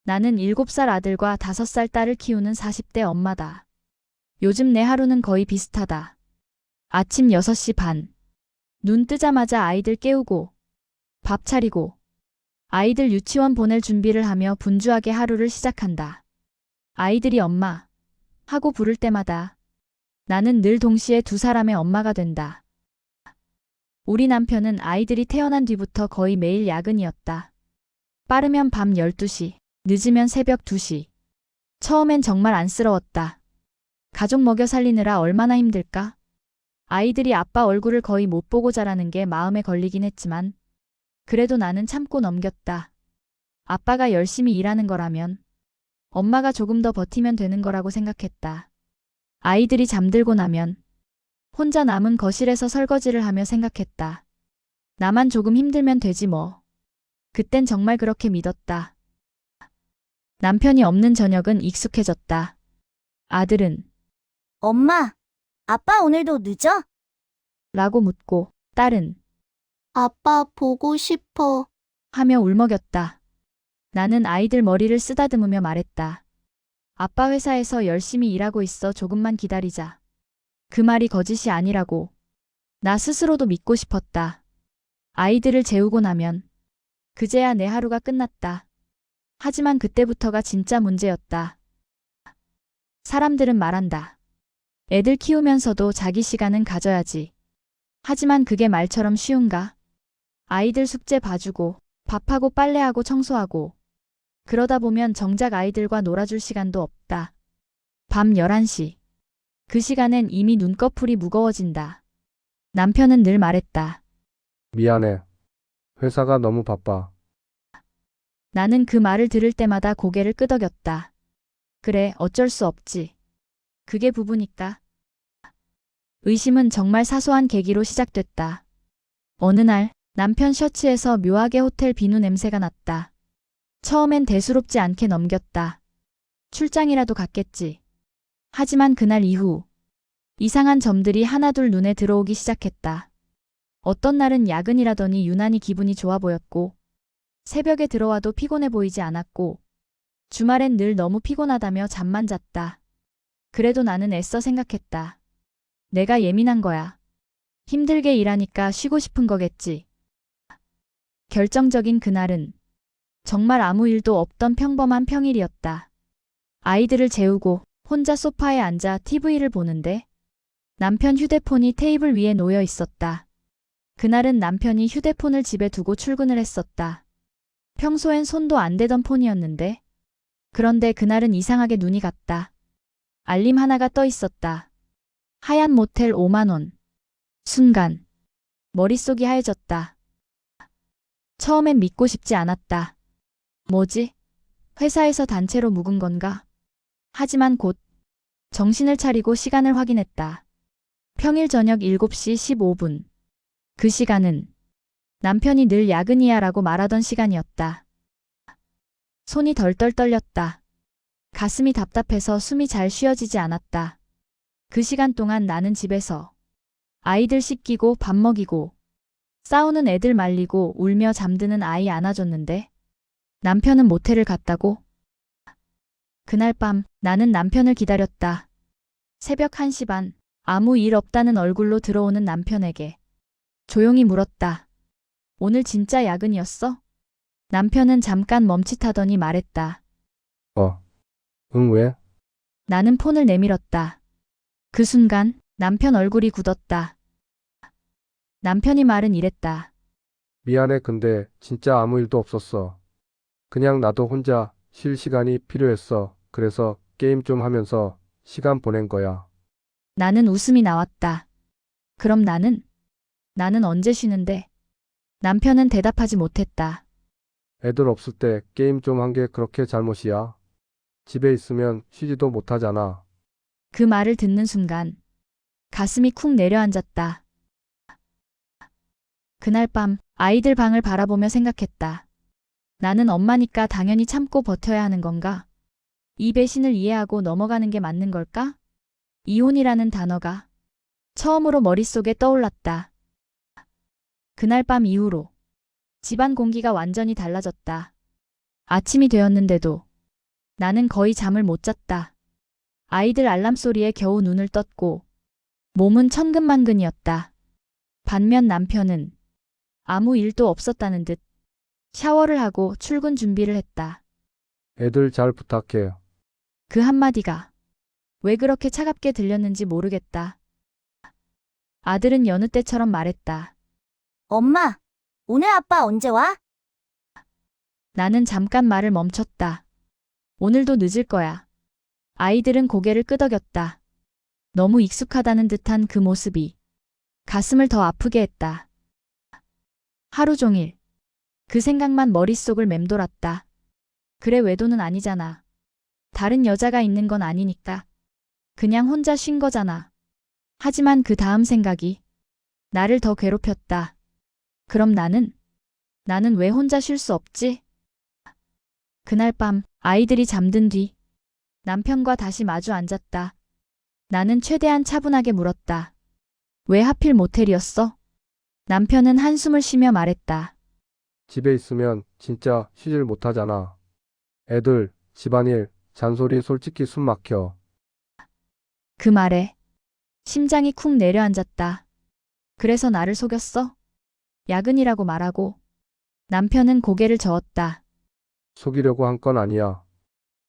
나는 7살 아들과 5살 딸을 키우는 40대 엄마다. 요즘 내 하루는 거의 비슷하다. 아침 6시 반. 눈 뜨자마자 아이들 깨우고, 밥 차리고, 아이들 유치원 보낼 준비를 하며 분주하게 하루를 시작한다. 아이들이 엄마 하고 부를 때마다 나는 늘 동시에 두 사람의 엄마가 된다. 우리 남편은 아이들이 태어난 뒤부터 거의 매일 야근이었다. 빠르면 밤 12시, 늦으면 새벽 2시. 처음엔 정말 안쓰러웠다. 가족 먹여 살리느라 얼마나 힘들까? 아이들이 아빠 얼굴을 거의 못 보고 자라는 게 마음에 걸리긴 했지만 그래도 나는 참고 넘겼다. 아빠가 열심히 일하는 거라면 엄마가 조금 더 버티면 되는 거라고 생각했다. 아이들이 잠들고 나면 혼자 남은 거실에서 설거지를 하며 생각했다. 나만 조금 힘들면 되지 뭐. 그땐 정말 그렇게 믿었다. 남편이 없는 저녁은 익숙해졌다. 아들은 엄마, 아빠 오늘도 늦어? 라고 묻고 딸은 아빠 보고 싶어. 하며 울먹였다. 나는 아이들 머리를 쓰다듬으며 말했다. 아빠 회사에서 열심히 일하고 있어. 조금만 기다리자. 그 말이 거짓이 아니라고. 나 스스로도 믿고 싶었다. 아이들을 재우고 나면 그제야 내 하루가 끝났다. 하지만 그때부터가 진짜 문제였다. 사람들은 말한다. 애들 키우면서도 자기 시간은 가져야지. 하지만 그게 말처럼 쉬운가? 아이들 숙제 봐주고 밥하고 빨래하고 청소하고 그러다 보면 정작 아이들과 놀아줄 시간도 없다. 밤 11시. 그 시간엔 이미 눈꺼풀이 무거워진다. 남편은 늘 말했다. 미안해. 회사가 너무 바빠. 나는 그 말을 들을 때마다 고개를 끄덕였다. 그래, 어쩔 수 없지. 그게 부부니까. 의심은 정말 사소한 계기로 시작됐다. 어느 날 남편 셔츠에서 묘하게 호텔 비누 냄새가 났다. 처음엔 대수롭지 않게 넘겼다. 출장이라도 갔겠지. 하지만 그날 이후 이상한 점들이 하나둘 눈에 들어오기 시작했다. 어떤 날은 야근이라더니 유난히 기분이 좋아 보였고 새벽에 들어와도 피곤해 보이지 않았고 주말엔 늘 너무 피곤하다며 잠만 잤다. 그래도 나는 애써 생각했다. 내가 예민한 거야. 힘들게 일하니까 쉬고 싶은 거겠지. 결정적인 그날은 정말 아무 일도 없던 평범한 평일이었다. 아이들을 재우고 혼자 소파에 앉아 TV를 보는데 남편 휴대폰이 테이블 위에 놓여 있었다. 그날은 남편이 휴대폰을 집에 두고 출근을 했었다. 평소엔 손도 안 대던 폰이었는데 그런데 그날은 이상하게 눈이 갔다. 알림 하나가 떠 있었다. 하얀 모텔 5만 원. 순간 머릿속이 하얘졌다. 처음엔 믿고 싶지 않았다. 뭐지? 회사에서 단체로 묵은 건가? 하지만 곧 정신을 차리고 시간을 확인했다. 평일 저녁 7시 15분. 그 시간은 남편이 늘 야근이야 라고 말하던 시간이었다. 손이 덜덜 떨렸다. 가슴이 답답해서 숨이 잘 쉬어지지 않았다. 그 시간 동안 나는 집에서 아이들 씻기고 밥 먹이고 싸우는 애들 말리고 울며 잠드는 아이 안아줬는데 남편은 모텔을 갔다고? 그날 밤 나는 남편을 기다렸다. 새벽 1시 반 아무 일 없다는 얼굴로 들어오는 남편에게 조용히 물었다. 오늘 진짜 야근이었어? 남편은 잠깐 멈칫하더니 말했다. 응, 왜? 나는 폰을 내밀었다. 그 순간 남편 얼굴이 굳었다. 남편이 말은 이랬다. 미안해. 근데 진짜 아무 일도 없었어. 그냥 나도 혼자 쉴 시간이 필요했어. 그래서 게임 좀 하면서 시간 보낸 거야. 나는 웃음이 나왔다. 그럼 나는 언제 쉬는데? 남편은 대답하지 못했다. 애들 없을 때 게임 좀 한 게 그렇게 잘못이야? 집에 있으면 쉬지도 못하잖아. 그 말을 듣는 순간 가슴이 쿵 내려앉았다. 그날 밤 아이들 방을 바라보며 생각했다. 나는 엄마니까 당연히 참고 버텨야 하는 건가? 이 배신을 이해하고 넘어가는 게 맞는 걸까? 이혼이라는 단어가 처음으로 머릿속에 떠올랐다. 그날 밤 이후로 집안 공기가 완전히 달라졌다. 아침이 되었는데도 나는 거의 잠을 못 잤다. 아이들 알람 소리에 겨우 눈을 떴고 몸은 천근만근이었다. 반면 남편은 아무 일도 없었다는 듯 샤워를 하고 출근 준비를 했다. 애들 잘 부탁해. 그 한마디가 왜 그렇게 차갑게 들렸는지 모르겠다. 아들은 여느 때처럼 말했다. 엄마, 오늘 아빠 언제 와? 나는 잠깐 말을 멈췄다. 오늘도 늦을 거야. 아이들은 고개를 끄덕였다. 너무 익숙하다는 듯한 그 모습이 가슴을 더 아프게 했다. 하루 종일 그 생각만 머릿속을 맴돌았다. 그래, 외도는 아니잖아. 다른 여자가 있는 건 아니니까. 그냥 혼자 쉰 거잖아. 하지만 그 다음 생각이 나를 더 괴롭혔다. 그럼 나는 왜 혼자 쉴 수 없지? 그날 밤 아이들이 잠든 뒤 남편과 다시 마주 앉았다. 나는 최대한 차분하게 물었다. 왜 하필 모텔이었어? 남편은 한숨을 쉬며 말했다. 집에 있으면 진짜 쉬질 못하잖아. 애들, 집안일, 잔소리 솔직히 숨 막혀. 그 말에 심장이 쿵 내려앉았다. 그래서 나를 속였어? 야근이라고 말하고 남편은 고개를 저었다. 속이려고 한 건 아니야.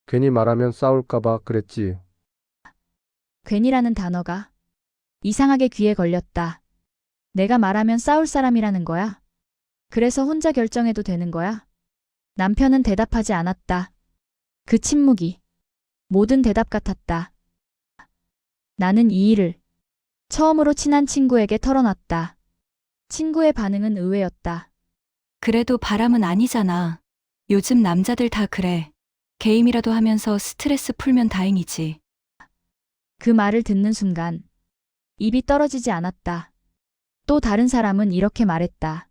괜히 말하면 싸울까봐 그랬지. 괜히라는 단어가 이상하게 귀에 걸렸다. 내가 말하면 싸울 사람이라는 거야? 그래서 혼자 결정해도 되는 거야? 남편은 대답하지 않았다. 그 침묵이 모든 대답 같았다. 나는 이 일을 처음으로 친한 친구에게 털어놨다. 친구의 반응은 의외였다. 그래도 바람은 아니잖아. 요즘 남자들 다 그래. 게임이라도 하면서 스트레스 풀면 다행이지. 그 말을 듣는 순간 입이 떨어지지 않았다. 또 다른 사람은 이렇게 말했다.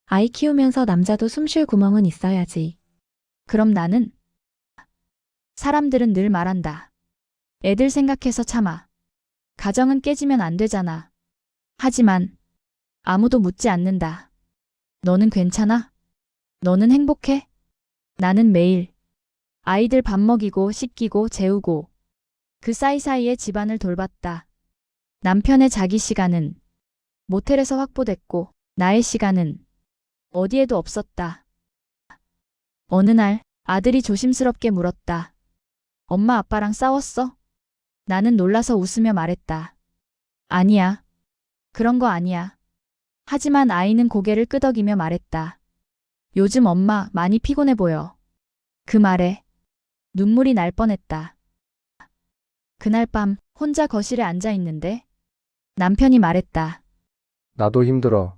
아이 키우면서 남자도 숨쉴 구멍은 있어야지. 그럼 나는? 사람들은 늘 말한다. 애들 생각해서 참아. 가정은 깨지면 안 되잖아. 하지만 아무도 묻지 않는다. 너는 괜찮아? 너는 행복해? 나는 매일 아이들 밥 먹이고 씻기고 재우고 그 사이사이에 집안을 돌봤다. 남편의 자기 시간은 모텔에서 확보됐고 나의 시간은 어디에도 없었다. 어느 날 아들이 조심스럽게 물었다. 엄마 아빠랑 싸웠어? 나는 놀라서 웃으며 말했다. 아니야. 그런 거 아니야. 하지만 아이는 고개를 끄덕이며 말했다. 요즘 엄마 많이 피곤해 보여. 그 말에 눈물이 날 뻔했다. 그날 밤 혼자 거실에 앉아 있는데 남편이 말했다. 나도 힘들어.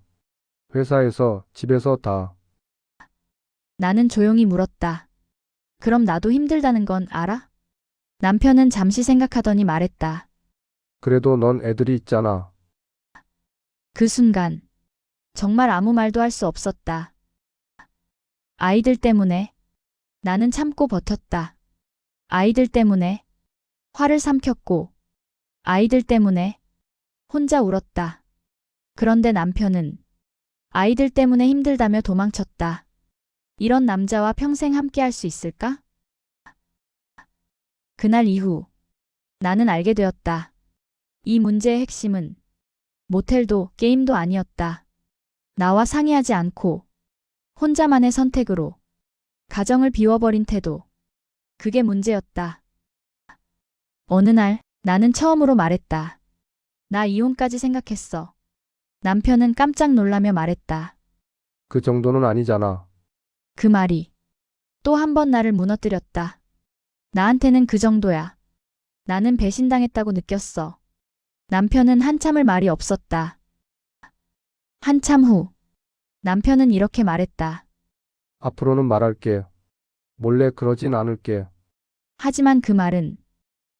회사에서, 집에서 다. 나는 조용히 물었다. 그럼 나도 힘들다는 건 알아? 남편은 잠시 생각하더니 말했다. 그래도 넌 애들이 있잖아. 그 순간 정말 아무 말도 할 수 없었다. 아이들 때문에 나는 참고 버텼다. 아이들 때문에 화를 삼켰고 아이들 때문에 혼자 울었다. 그런데 남편은 아이들 때문에 힘들다며 도망쳤다. 이런 남자와 평생 함께할 수 있을까? 그날 이후 나는 알게 되었다. 이 문제의 핵심은 모텔도 게임도 아니었다. 나와 상의하지 않고 혼자만의 선택으로 가정을 비워버린 태도. 그게 문제였다. 어느 날 나는 처음으로 말했다. 나 이혼까지 생각했어. 남편은 깜짝 놀라며 말했다. 그 정도는 아니잖아. 그 말이 또 한 번 나를 무너뜨렸다. 나한테는 그 정도야. 나는 배신당했다고 느꼈어. 남편은 한참을 말이 없었다. 한참 후 남편은 이렇게 말했다. 앞으로는 말할게. 몰래 그러진 않을게. 하지만 그 말은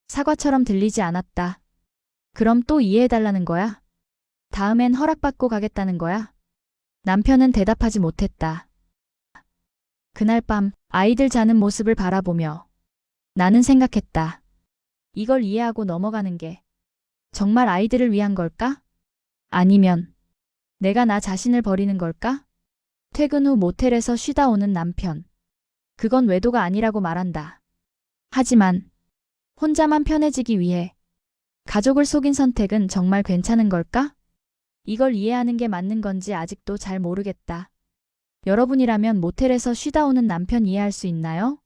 사과처럼 들리지 않았다. 그럼 또 이해해달라는 거야? 다음엔 허락받고 가겠다는 거야? 남편은 대답하지 못했다. 그날 밤 아이들 자는 모습을 바라보며 나는 생각했다. 이걸 이해하고 넘어가는 게 정말 아이들을 위한 걸까? 아니면 내가 나 자신을 버리는 걸까? 퇴근 후 모텔에서 쉬다 오는 남편. 그건 외도가 아니라고 말한다. 하지만 혼자만 편해지기 위해 가족을 속인 선택은 정말 괜찮은 걸까? 이걸 이해하는 게 맞는 건지 아직도 잘 모르겠다. 여러분이라면 모텔에서 쉬다 오는 남편 이해할 수 있나요?